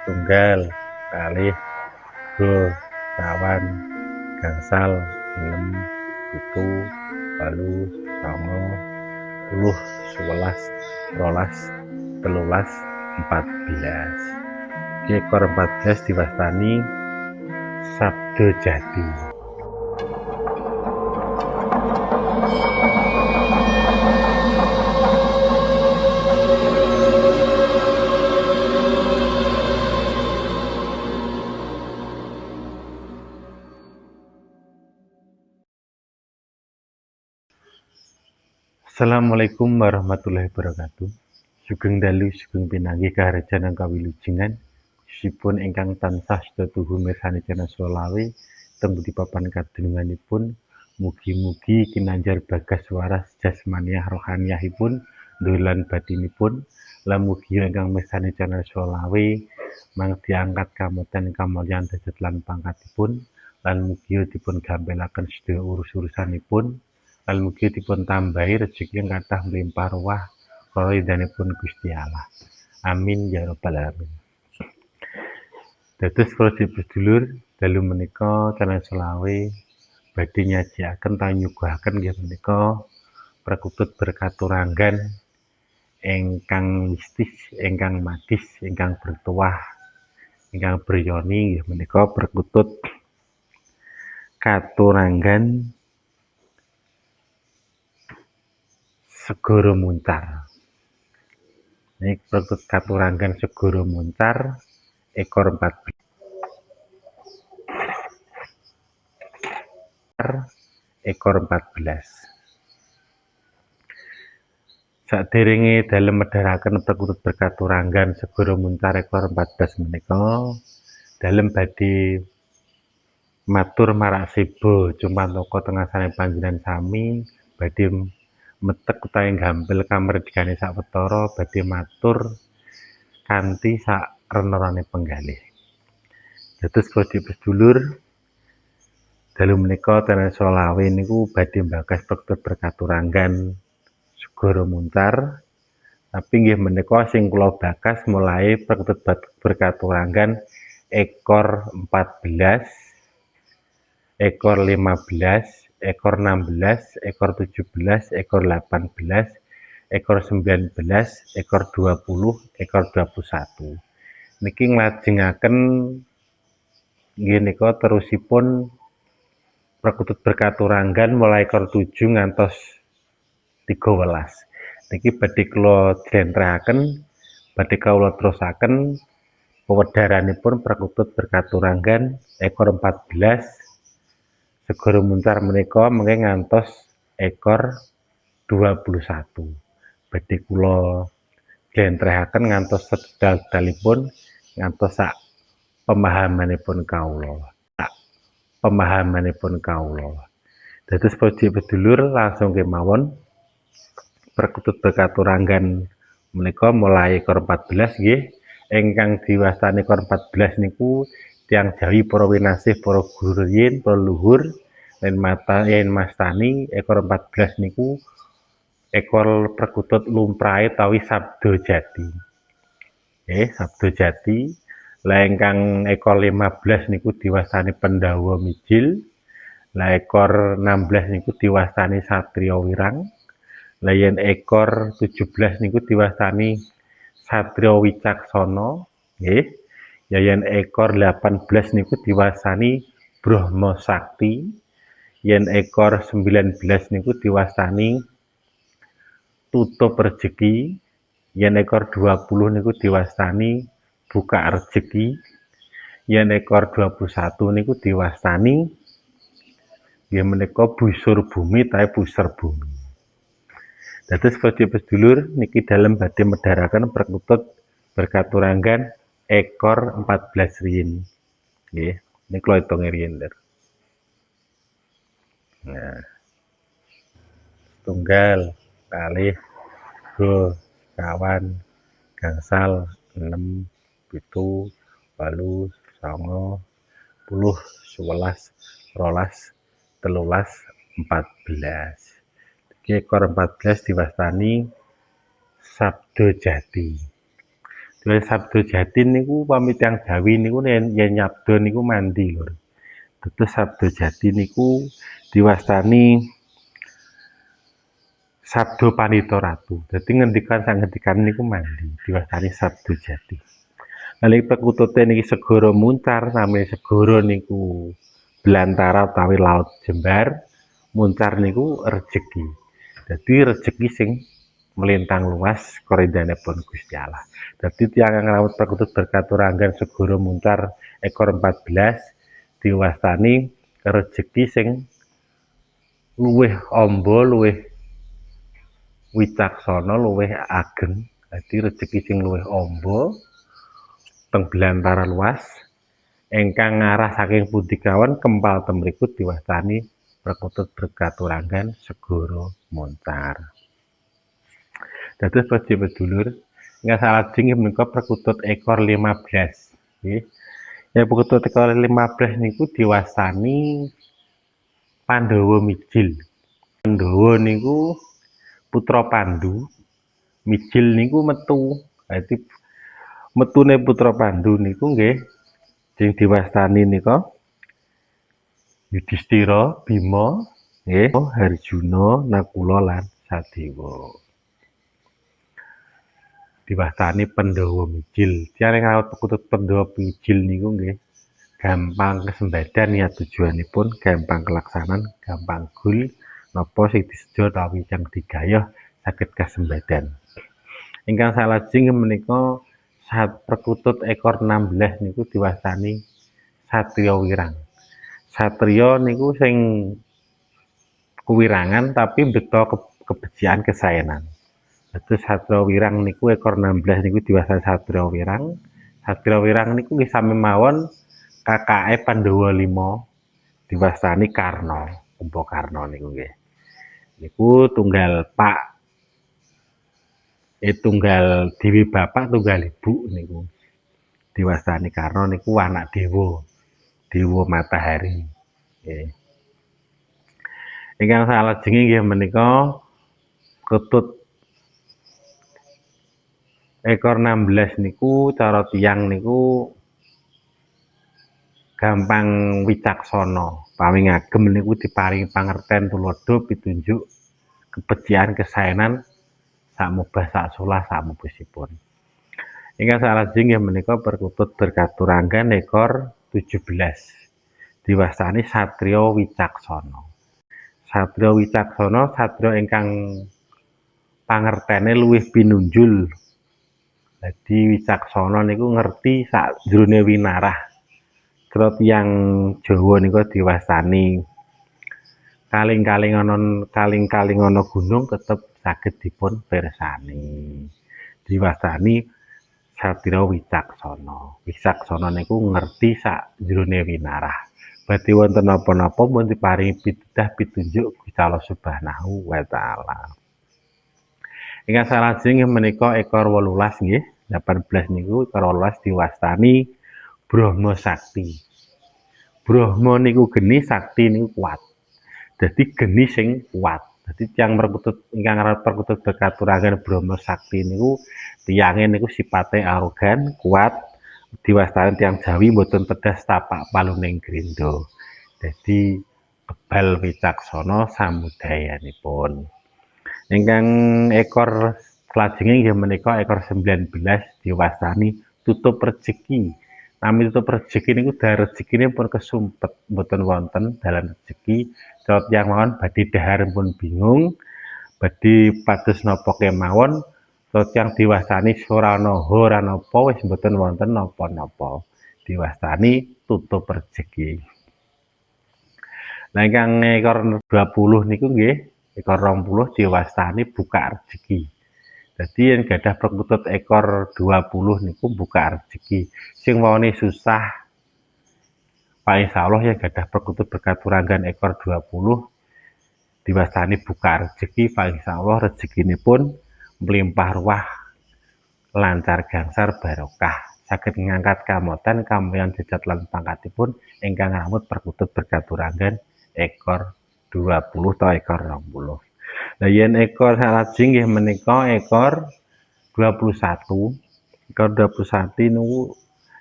Tunggal kalih go kawan gangsal 6 pitu 8 9 10 11 12 13 ekor 14 diwastani Sabdo Jati. Assalamualaikum warahmatullahi wabarakatuh. Sugeng dalu sugeng pinanggih kaharjan kawilujengan sipun ingkang tansah sedaya tuhu mirsani channel Solawe tembudi papan kadununganipun mugi-mugi kinanjar bagas waras jasmaniah rohaniyahipun dolan batinipun lan mugi ingkang mirsani channel Solawe mang diangkat kamoten kamulyan derajat lan pangkatipun lan mugi dipun gampelaken sedaya urus-urusanipun lan mugi dipun tambahi rezeki yang kathah mlimpah ruah kala ridhanipun Gusti Allah. Amin ya rabbal alamin. Dados para sedulur, dalu menika channel Solawe badhe nyajiaken ta nyuguhaken nggih menika Perkutut Berkaturanggan ingkang mistis, ingkang magis, ingkang bertuah, ingkang beryoni nggih menika Perkutut Katuranggan Segara Muncar. Ini Perkutut Katuranggan Segara Muncar ekor 14 ekor 14. Saderenge dalem medharaken Perkutut Berkaturanggan Segara Muncar ekor 14 menika dalem badhe matur marang sebo cumantaka tengasane panjenengan sami badhe metek utawi gampil kamardikane sawetara badhe matur kanthi sak renerane penggalih. Dados sedulur dalu menika channel Solawe niku badhe mbagas Perkutut Berkaturanggan Segara Muncar, tapi nggih menika sing kula bakas mulai Perkutut Berkaturanggan ekor 14, ekor 15, ekor 16, ekor 17, ekor 18, ekor 19, ekor 20, ekor 21. Niki nglajengaken nggih nika terusipun Perkutut Berkaturanggan mulai ekor 7 ngantos 13. Niki badhe kula jlentrehaken, badhe kawula terusaken pewedaranipun Perkutut Berkaturanggan ekor 14 Segara Muncar menika mengke ngantos ekor 21. Badhe kula jlentrehaken ngantos sedal-dalipun ngantos sak pemahamanipun kawula. Dados sedulur langsung kemawon Perkutut Berkaturanggan menika mulai ekor 14 nggih ingkang diwastani ekor 14 niku tiyang Jawi para winasih para guru riyin para luhur lan mastani ekor 14 niku ekor perkutut lumrahe tawi Sabdo Jati. Sabdo Jati. Lah ingkang ekor 15 niku diwastani Pandhawa Mijil. Lah ekor 16 niku diwastani Satriya Wirang. Lah yen ekor 17 niku diwastani Satriya Wicaksana, nggih. Ya yen ekor 18 niku diwastani Brahma Sakti. Yen ekor 19 niku diwastani Tutup Rejeki. Yen ekor 20 niku diwastani Buka Rejeki. Yen ekor 21 niku diwastani nggih menika Busur Bumi tawi Pusar Bumi. Dados sedulur niki dalem badhe medharaken Perkutut Berkaturanggan ekor 14 riyin. Nggih, niki kula hitunge riyin, Lur. Nah, tunggal kalih go kawan gangsal 6 pitu 8 9 10 11 12 13 14. Ekor 14 diwastani Sabdo Jati. Dua sabda jati niku pamit tiyang Jawi niku yen nyabda niku mandi lho. Dados sabda jati niku diwastani sabda panita ratu. Dadi ngendikan sak ngendikan niku mandi, diwastani sabda jati. Nalika pekutute niki segara Muncar, sami segara niku belantara utawi laut jembar. Muncar niku rejeki. Dadi rejeki sing melintang luas korindanipun Gusti Allah. Dadi tiyang ngrawuh perkutut berkaturanggan segara Muncar ekor 14 diwastani rejeki sing luwih amba, luwih wicaksana, luwih ageng. Dadi rejeki sing luwih amba teng belantara luas ingkang ngarah saking pundi kawon kempal temriku diwastani perkutut berkaturanggan segara Muncar. Dados sedulur, ingkang salajengipun menika perkutut ekor 15. Nggih. Ya perkutut ekor 15 niku diwastani Pandhawa Mijil. Pandhawa niku putra Pandu, Mijil niku metu. Dadi metune putra Pandu niku nggih sing diwastani nika Yudhistira, Bima, nggih, Harjuna, Nakula lan Sadewa. Diwastani Pandhawa Mijil. Tiyang ngrawuh perkutut Pandhawa Mijil niku nggih gampang kesembadan ya tujuanipun, gampang kelaksanan, gampang gul, napa sing diseja utawi yang digayuh saged kasembadan. Ingkang salajengipun menika perkutut ekor 16 niku diwastani Satriya Wirang. Satriya niku sing kuwirangan tapi mbekta kebejikan kesaenan. Dados Satriya Wirang niku ekor 16 niku diwastani Satriya Wirang. Satriya Wirang niku nggih sami mawon kakake Pandhawa 5 diwastani Karna. Kumbakarna niku nggih. Niku tunggal pak tunggal dewi bapak tunggal ibu niku diwastani Karna niku anak dewa, dewa matahari. Nggih. Ingkang salajengipun nggih menika perkutut ekor 16 niku cara tiyang niku gampang wicaksana, paling ngagem niku diparingi pangerten tuladha pitunjuk kebejikan kesaenan sak mubah sak solah sak mubusipun. Ingkang salajengipun menika perkutut berkaturanggan ekor 17 diwastani Satriya Wicaksana. Satriya Wicaksana satriya ingkang pangertene luwih pinunjul. Dadi wicaksana niku ngerti sak jroning winarah. Cara tiyang Jawa nika diwastani kaling-kaling ana gunung tetep saged dipun pirsani. Diwastani Satriya Wicaksana. Wicaksana niku ngerti sak jroning winarah. Badhe wonten napa-napa pun diparingi pitudah pitunjuk Gusti Allah Subhanahu wa taala. Ingkang salajengipun menika ekor 18 nggih. 18 niku ekor 18 diwastani Brahma Sakti. Brahma niku geni, sakti niku kuat. Dadi geni sing kuat. Dadi tiyang perkutut ingkang ngarep perkutut berkaturanggan Brahma Sakti niku tiyange niku sipate arogan, kuat, diwastani tiyang Jawi mboten pedas tapak paluning grindo. Dadi kebal wicaksana samudayanipun. Ingkang ekor salajengipun inggih menika ekor 19 diwastani tutup rejeki. Nami tutup rejeki niku dahar rezekine pun kesumpet, mboten wonten dalan rejeki. Cara tiyang mawon badhe dahar pun bingung, badhe pados napa kemawon, cara tiyang diwastani ora napa wis mboten wonten napa-napa. Diwastani tutup rejeki. Nah ingkang ekor 20 niku nggih, ekor 20 diwastani buka rejeki. Jadi yang gadah perkutut ekor 20 niku buka rezeki. Sing waone susah, paling insyaallah yang gadah perkutut berkaturanggan ekor 20 diwastani buka rezeki, paling insyaallah rezekinipun melimpah ruah, lancar gangsar barokah. Saged ngangkat kamoten kamulyan jejat lan pangkatipun ingkang ngamut perkutut berkaturanggan ekor 20 atau ekor 20. Lah yen ekor salajeng nggih menika ekor 21 Ekor 21 niku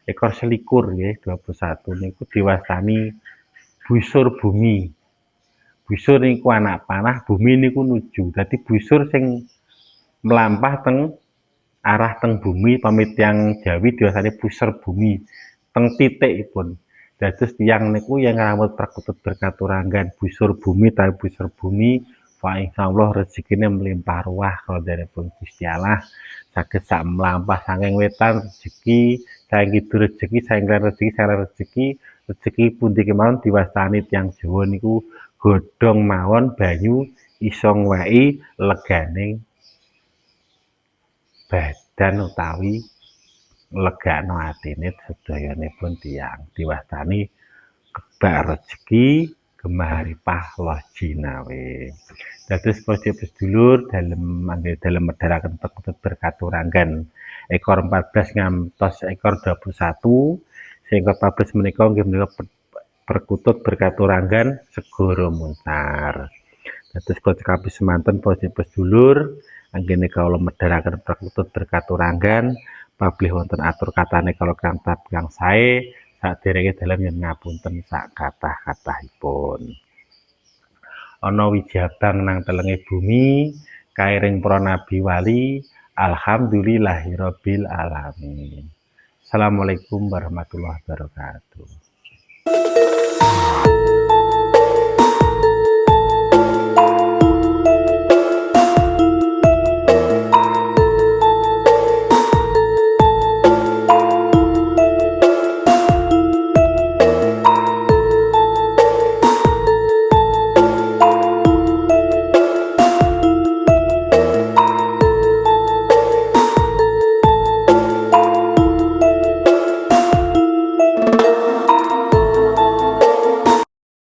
ekor selikur nggih, 21 niku diwastani busur bumi. Busur niku anak panah, bumi niku nuju. Dadi busur sing mlampah teng arah teng bumi, pamit tiyang Jawi diwastani busur bumi. Teng titikipun. Dados tiyang niku yang ngrawuh perkutut berkaturanggan busur bumi ta busur bumi, fa insyaallah rezekine melimpah ruah kawontenipun Gusti Allah. Saged sak mlampah saking wetan rezeki, saking kidul rezeki, saking kulon rezeki, saking rezeki, rezeki pundi kemawon diwastani tiyang Jawa niku godhong mawon banyu isa ngweki leganing badan utawi legakno atine sedayanipun tiyang diwastani kebak rezeki gemaripah loh jinawe. Dados para sedulur dalem medharaken perkutut berkaturanggan ekor 14 ngantos ekor 21. Sing ekor 14 menika nggih menika perkutut berkaturanggan segara muncar. Dados kula cekapi semanten para sedulur anggene kawula medharaken perkutut berkaturanggan pablih wonten atur katane kala kang sae saderenge dalem yen ngapunten sak kathah-kathahipun. Ana wijabang nang telenge bumi kairing para nabi wali alhamdulillahirabbil alamin. Assalamualaikum warahmatullahi wabarakatuh.